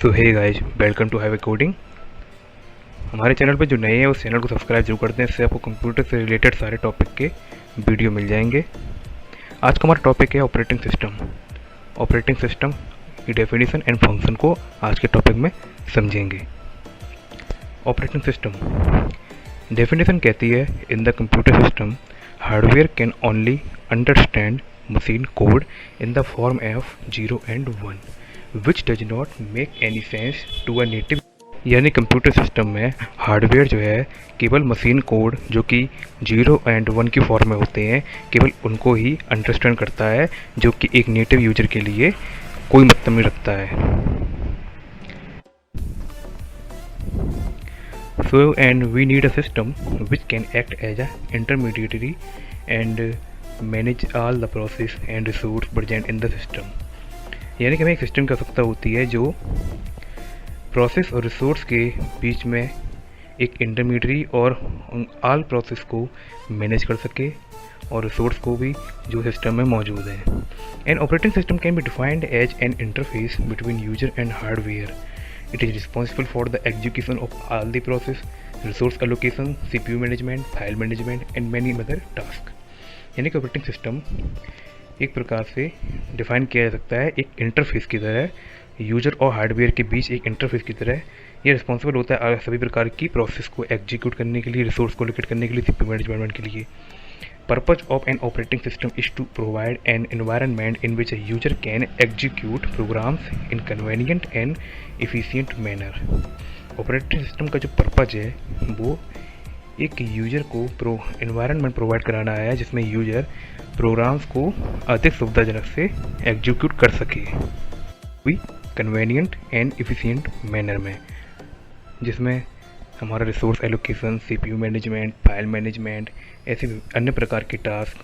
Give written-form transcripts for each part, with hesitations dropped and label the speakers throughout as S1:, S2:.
S1: So hey guys, welcome to have a coding. हमारे channel पे जो नए हैं उस चैनल को सब्सक्राइब जरूर कर दें, इससे आपको कंप्यूटर से रिलेटेड सारे टॉपिक के वीडियो मिल जाएंगे। आज का हमारा टॉपिक है ऑपरेटिंग सिस्टम। ऑपरेटिंग सिस्टम की डेफिनेशन एंड फंक्शन को आज के टॉपिक में समझेंगे। ऑपरेटिंग सिस्टम डेफिनेशन कहती है, in the computer system hardware can only understand machine code in the form of 0 and 1 which does not make any sense to a native. यानी computer system में hardware जो है केवल machine code जो कि 0 and 1 की फॉर्म में होते हैं, केवल उनको ही अंडरस्टैंड करता है, जो कि एक नेटिव यूजर के लिए कोई मतलब नहीं रखता है। So and we need a system which can act as a intermediary and manage all the process and resource present in the system। यानी कि हमें एक सिस्टम की आवश्यकता होती है जो प्रोसेस और रिसोर्स के बीच में एक इंटरमीडियरी और ऑल प्रोसेस को मैनेज कर सके और रिसोर्स को भी जो सिस्टम में मौजूद है। An operating system can be defined as an interface between user and hardware. It is responsible for the execution of all the process, resource allocation, CPU management, file management and many other tasks। यानी कि operating system एक प्रकार से define किया जा सकता है एक इंटरफेस की तरह, यूजर और हार्डवेयर के बीच एक इंटरफेस की तरह। ये रिस्पॉन्सिबल होता है सभी प्रकार की प्रोसेस को एग्जीक्यूट करने के लिए, रिसोर्स को लोकेट करने के लिए, CPU मैनेजमेंट के लिए। Purpose of an operating system is to provide an environment in which a user can execute programs in convenient and efficient manner। Operating system का जो पर्पज है वो एक यूजर को एनवायरनमेंट प्रोवाइड कराना है जिसमें यूजर प्रोग्राम्स को अधिक सुविधाजनक से एग्जीक्यूट कर सके, भी कन्वेनियंट एंड एफिशिएंट मैनर में, जिसमें हमारा resource allocation, CPU management, file management, ऐसे अन्य प्रकार के टास्क,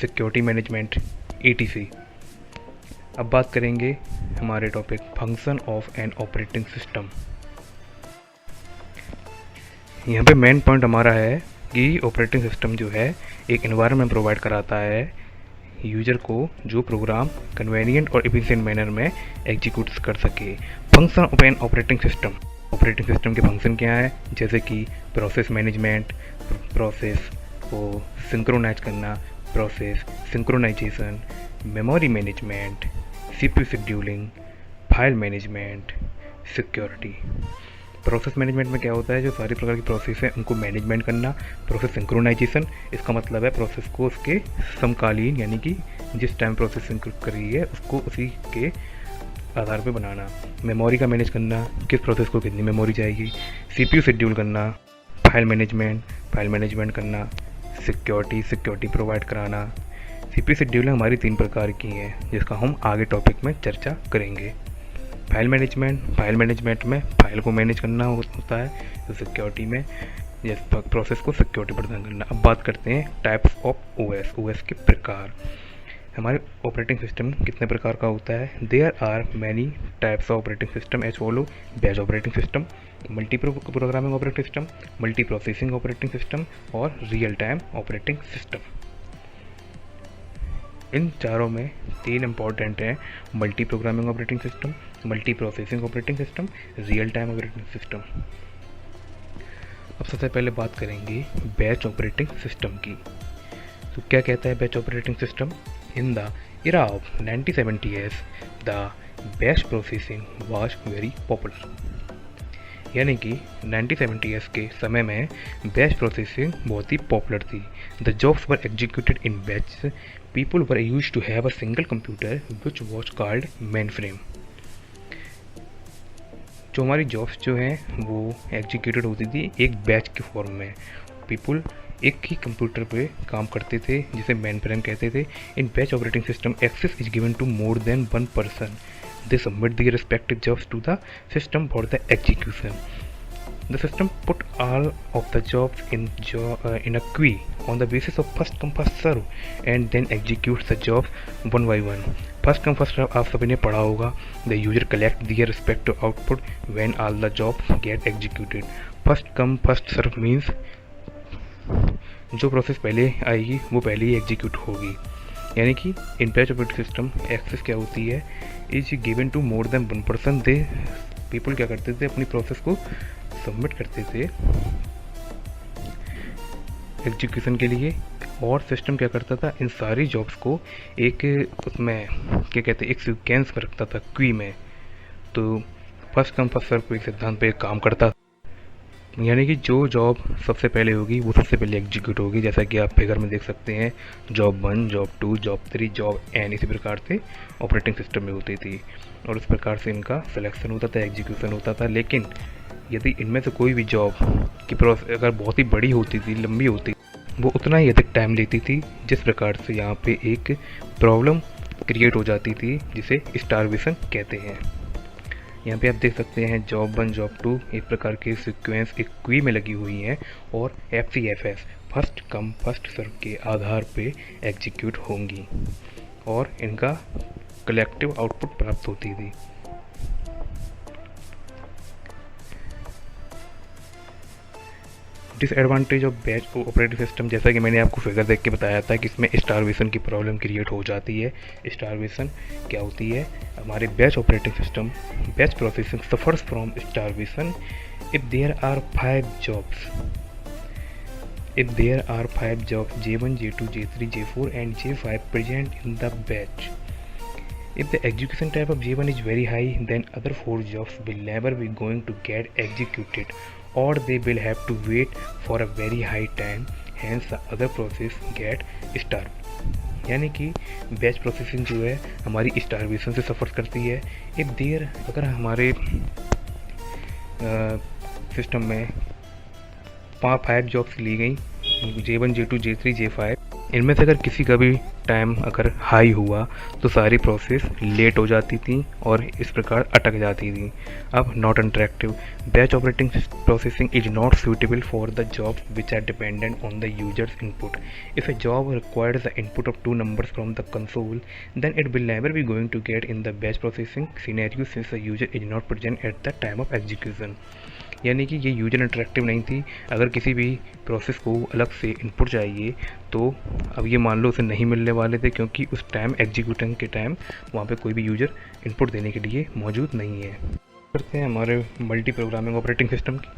S1: सिक्योरिटी मैनेजमेंट etc। अब बात करेंगे हमारे topic function of an operating system. यहाँ पे मेन पॉइंट हमारा है कि ऑपरेटिंग सिस्टम जो है एक एनवायरनमेंट प्रोवाइड कराता है यूजर को जो प्रोग्राम कन्वेनियंट और एफिशिएंट मैनर में एग्जीक्यूट कर सके। Function of an operating system, operating system के फंक्शन क्या है, जैसे कि प्रोसेस मैनेजमेंट, प्रोसेस को सिंक्रोनाइज करना, process synchronization, memory management, CPU scheduling, file management, security. Process management में क्या होता है, जो सारी प्रकार की प्रोसेस है उनको मैनेजमेंट करना। प्रोसेस सिंक्रोनाइजेशन, इसका मतलब है प्रोसेस को उसके समकालीन यानी कि जिस टाइम प्रोसेस सिंक्रो कर रही है उसको उसी के आधार पे बनाना। मेमोरी का मैनेज करना, किस प्रोसेस को कितनी मेमोरी चाहिए। CPU शेड्यूल करना, फाइल मैनेजमेंट करना, सिक्योरिटी प्रोवाइड कराना। CPU शेड्यूलिंग हमारी 3 प्रकार की है जिसका हम आगे टॉपिक में चर्चा करेंगे। फाइल मैनेजमेंट में फाइल को मैनेज करना होता है, तो सिक्योरिटी में जिस प्रोसेस को सिक्योरिटी प्रदान करना। अब बात करते हैं टाइप्स ऑफ OS के प्रकार। हमारे ऑपरेटिंग सिस्टम कितने प्रकार का होता है। There are many types of operating system as follow. Batch operating system, multi programming operating system, multi processing operating system और रियल टाइम ऑपरेटिंग सिस्टम। इन चारों में 3 इंपॉर्टेंट हैं, multi programming operating system, multi processing operating system, real time operating system. अब सबसे पहले बात करेंगे बैच ऑपरेटिंग सिस्टम की। तो क्या कहता है batch operating system. In the era of 1970s, the batch processing was very popular। यानी कि 1970s के समय में बैच प्रोसेसिंग बहुत ही पॉपुलर थी। The jobs were executed in batches। People were used to have a single computer which was called mainframe। जो हमारी jobs जो हैं वो एग्जीक्यूटेड होती थी एक बैच के फॉर्म में। पीपल एक ही कंप्यूटर पे काम करते थे जिसे मेन फ्रेम कहते थे। In batch operating system access is given to more than 1 person। They submit the respective jobs to the system for the execution. The system put all of the jobs in a queue on the basis of first come first serve and then execute the jobs 1 by 1। First come first serve आप सभी ने पढ़ा होगा। The user collect their respective output when all the jobs get executed. First come first serve means जो process पहले आएगी वो पहले ही एग्जीक्यूट होगी। यानी कि इन बैच ऑपरेटिंग सिस्टम एक्सेस क्या होती है, is given to more than one person. They people क्या करते थे, अपनी प्रोसेस को सबमिट करते थे एग्जीक्यूशन के लिए, और सिस्टम क्या करता था, इन सारी जॉब्स को एक उसमें क्या कहते हैं, एक सीक्वेंस में रखता था, क्वी में। तो फर्स्ट कम फर्स्ट सर्व के सिद्धांत पे काम करता था, यानी कि जो जॉब सबसे पहले होगी वो सबसे पहले एग्जीक्यूट होगी। जैसा कि आप फिगर में देख सकते हैं, job 1, job 2, job 3, job n, इसी प्रकार से ऑपरेटिंग सिस्टम में होती थी, और इस प्रकार से इनका सिलेक्शन होता था, एग्जीक्यूशन होता था। लेकिन यदि इनमें से कोई भी जॉब की प्रोसेस अगर बहुत ही बड़ी होती थी, लंबी होती, वो उतना ही अधिक टाइम लेती थी, जिस प्रकार से यहाँ पे एक प्रॉब्लम क्रिएट हो जाती थी, जिसे स्टारवेशन कहते हैं। यहाँ पे आप देख सकते हैं जॉब 1, जॉब 2 एक प्रकार के सीक्वेंस एक क्वी में लगी हुई हैं, और FCFS first come first serve के आधार पे एग्जीक्यूट होंगी, और इनका कलेक्टिव आउटपुट प्राप्त होती थी। Disadvantage of batch operating system, जैसा कि मैंने आपको फिगर देख के बताया था कि इसमें स्टारवेशन की प्रॉब्लम क्रिएट हो जाती है। स्टारवेशन क्या होती है, हमारे batch operating system, batch processing suffers from starvation if there are 5 jobs, J1, J2, J3, J4 and J5 present in the batch. If the execution time of J1 is very high, then other 4 jobs will never be going to get executed, or they will have to wait for a very high time, hence the other process get starved। यानी कि batch processing जो है हमारी starvation से सफ़र करती है। If there अगर हमारे सिस्टम में 5 जॉब्स ली गई, J1, J2, J3, J5, इनमें से अगर किसी का भी टाइम अगर हाई हुआ तो सारी प्रोसेस लेट हो जाती थी और इस प्रकार अटक जाती थी। अब not interactive, batch operating processing is not suitable for the job which are dependent on the users input. If a job requires the input of 2 numbers from the console, then it will never be going to get in the batch processing scenario since the user is not present at the time of execution। यानी कि ये user interactive नहीं थी। अगर किसी भी process को अलग से इनपुट चाहिए तो अब ये मान लो उसे नहीं मिलने वाले थे, क्योंकि उस टाइम एग्जीक्यूटिंग के टाइम वहाँ पे कोई भी यूजर इनपुट देने के लिए मौजूद नहीं है। करते हैं हमारे मल्टी प्रोग्रामिंग ऑपरेटिंग सिस्टम की।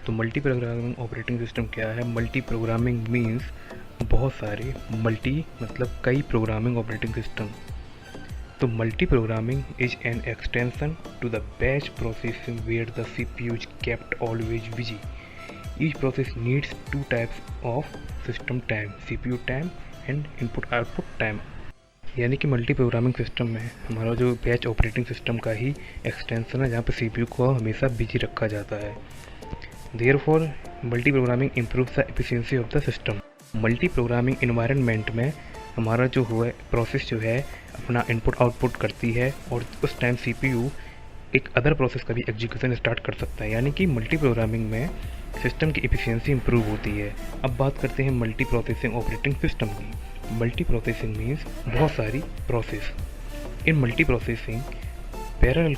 S1: तो मल्टी प्रोग्रामिंग ऑपरेटिंग सिस्टम क्या है? मल्टी प्रोग्रामिंग मीन्स बहुत सारे, मल्टी मतलब कई प्रोग्रामिंग ऑपरेटिंग सिस्टम। तो multi programming is an extension to the batch processing where the CPU is kept always busy. Each process needs 2 types of system time, CPU time and input output time। यानी कि multi programming system में हमारा जो batch operating system का ही extension है, जहाँ पे CPU को हमेशा बिजी रखा जाता है। Therefore, multi programming improve the efficiency of the system. Multi programming environment में हमारा जो हुआ प्रोसेस जो है अपना इनपुट आउटपुट करती है, और उस टाइम CPU एक अदर प्रोसेस का भी एग्जीक्यूशन स्टार्ट कर सकता है। यानी कि मल्टी प्रोग्रामिंग में सिस्टम की एफिशिएंसी इंप्रूव होती है। अब बात करते हैं मल्टी प्रोसेसिंग ऑपरेटिंग सिस्टम की। मल्टी प्रोसेसिंग मीन्स बहुत सारी process. In multi processing parallel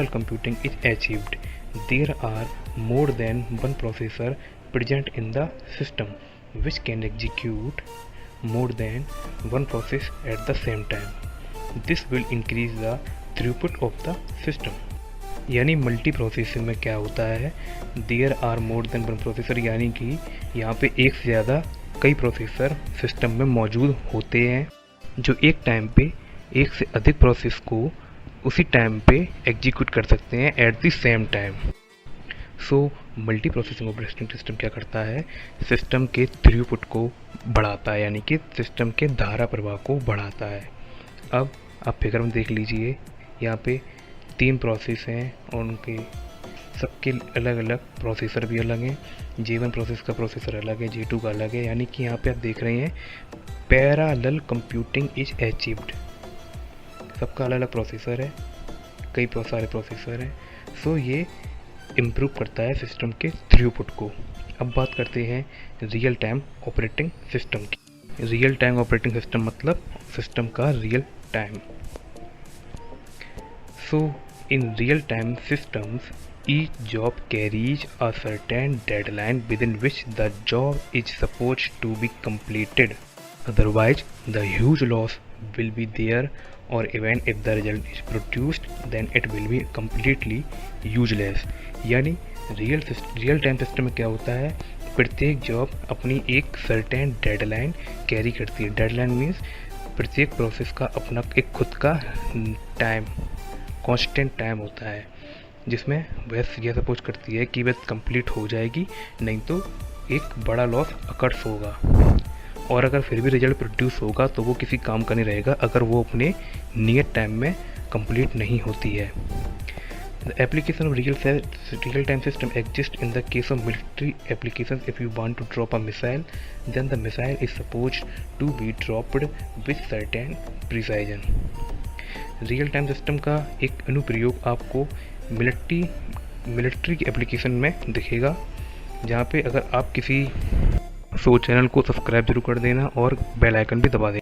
S1: computing is achieved. There are more than one processor present in the system which can execute more than one process at the same time. This will increase the throughput of the system। यानी multi processing में क्या होता है, there are more than one processor, यानी कि यहाँ पे एक से ज़्यादा कई प्रोसेसर सिस्टम में मौजूद होते हैं जो एक टाइम पे एक से अधिक प्रोसेस को उसी टाइम पे एग्जीक्यूट कर सकते हैं at the same time. So multi processing operating system क्या करता है, सिस्टम के थ्रूपुट को बढ़ाता है, यानी कि सिस्टम के धारा प्रवाह को बढ़ाता है। अब आप फिगर में देख लीजिए, यहाँ पे 3 प्रोसेस हैं और उनके सबके अलग अलग प्रोसेसर भी अलग हैं। J1 प्रोसेस का प्रोसेसर अलग है, J2 का अलग है। यानी कि यहाँ पे आप देख रहे हैं पैरेलल कंप्यूटिंग इज अचीव्ड। सबका अलग अलग प्रोसेसर है, कई सारे प्रोसेसर हैं। सो ये इम्प्रूव करता है सिस्टम के थ्रूपुट को। अब बात करते हैं रियल टाइम ऑपरेटिंग सिस्टम की। रियल टाइम ऑपरेटिंग सिस्टम मतलब सिस्टम का real time. So in real time systems each job carries a certain deadline within which the job is supposed to be completed। otherwise the huge loss will be there, or even if the result is produced then it will be completely useless. यानी real time system में क्या होता है, प्रत्येक job अपनी एक certain deadline carry करती है. डेडलाइन मीन्स प्रत्येक प्रोसेस का अपना एक खुद का टाइम, कांस्टेंट टाइम होता है, जिसमें वह यह सपोज करती है कि वह कंप्लीट हो जाएगी, नहीं तो एक बड़ा लॉस अकर्स होगा. और अगर फिर भी रिजल्ट प्रोड्यूस होगा तो वो किसी काम का नहीं रहेगा अगर वो अपने नियत टाइम में कंप्लीट नहीं होती है. The application of real-time system exists in the case of military applications. If you want to drop a missile, then the missile is supposed to be dropped with certain precision. Real time system का एक अनुप्रयोग आपको military की application में दिखेगा, जहाँ पे अगर आप किसी चैनल को सब्सक्राइब जरूर कर देना और बेल आइकन भी दबा देना.